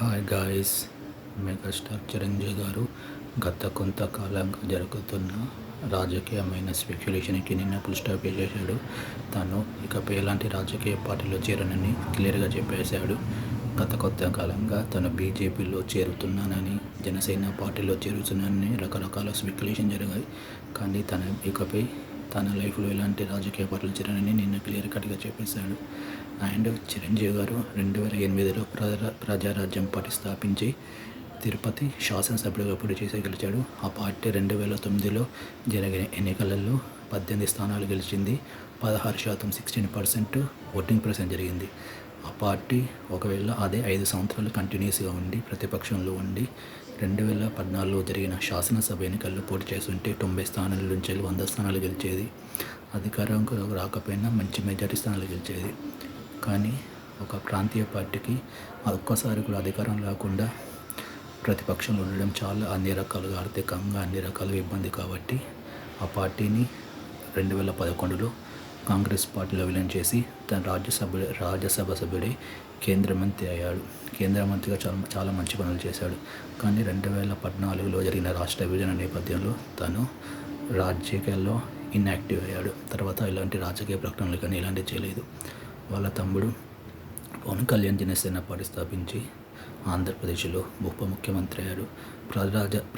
Hi guys, megastar Chiranjeevi గారు గత కొంతకాలంగా జరుగుతున్న రాజకీయమైన స్పెక్యులేషన్కి నిన్న ఫుల్ స్టాప్ చేశాడు. తను ఇకపై ఎలాంటి రాజకీయ పార్టీలో చేరనని క్లియర్గా చెప్పేశాడు. గత కొంతకాలంగా తను బీజేపీలో చేరుతున్నానని, జనసేన పార్టీలో చేరుతున్నానని రకరకాల స్పెక్యులేషన్ జరిగాయి. కానీ తను ఇకపై తన లైఫ్లో ఎలాంటి రాజకీయ పార్టీలు చేరనని నిన్న క్లియర్ కట్గా చెప్పేశాడు. అండ్ చిరంజీవి గారు 2008లో ప్రజారాజ్యం పార్టీ స్థాపించి తిరుపతి శాసనసభ్యుడిగా పోటీ చేసి గెలిచాడు. ఆ పార్టీ 2009లో జరిగిన ఎన్నికలలో 18 స్థానాలు గెలిచింది. 16% 16% ఓటింగ్ పర్సెంట్ జరిగింది. ఆ పార్టీ ఒకవేళ అదే 5 సంవత్సరాలు కంటిన్యూస్గా ఉండి ప్రతిపక్షంలో ఉండి 2014లో జరిగిన శాసనసభ ఎన్నికల్లో పోటీ చేస్తుంటే 90 స్థానాల నుంచి 100 స్థానాలు గెలిచేది. అధికారంలో రాకపోయినా మంచి మెజారిటీ స్థానాలు గెలిచేది. కానీ ఒక ప్రాంతీయ పార్టీకి ఒక్కసారి కూడా అధికారం లేకుండా ప్రతిపక్షంలో ఉండడం చాలా అన్ని రకాలుగా ఆర్థికంగా అన్ని రకాలుగా ఇబ్బంది. కాబట్టి ఆ పార్టీని 2011లో కాంగ్రెస్ పార్టీలో విలీనం చేసి తన రాజ్యసభ సభ్యుడై కేంద్ర మంత్రి అయ్యాడు. కేంద్ర మంత్రిగా చాలా మంచి పనులు చేశాడు. కానీ 2014లో జరిగిన రాష్ట్ర విభజన నేపథ్యంలో తను రాజకీయాల్లో ఇన్యాక్టివ్ అయ్యాడు. తర్వాత ఇలాంటి రాజకీయ ప్రకటనలు కానీ ఇలాంటివి చేయలేదు. వాళ్ళ తమ్ముడు పవన్ కళ్యాణ్ జనసేన పార్టీ స్థాపించి ఆంధ్రప్రదేశ్లో ఉప ముఖ్యమంత్రి అయ్యాడు.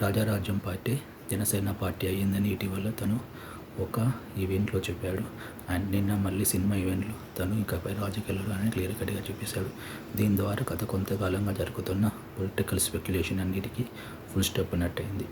ప్రజారాజ్యం పార్టీ జనసేన పార్టీ అయ్యిందని ఇటీవల తను ఒక ఈవెంట్లో చెప్పాడు. అండ్ నిన్న మళ్ళీ సినిమా ఈవెంట్లో తను ఇంకపై రాజకీయాలు అని క్లియర్ కట్గా చెప్పేశాడు. దీని ద్వారా గత కొంతకాలంగా జరుగుతున్న పొలిటికల్ స్పెక్యులేషన్ అన్నిటికీ ఫుల్ స్టాప్ అన్నట్టయింది.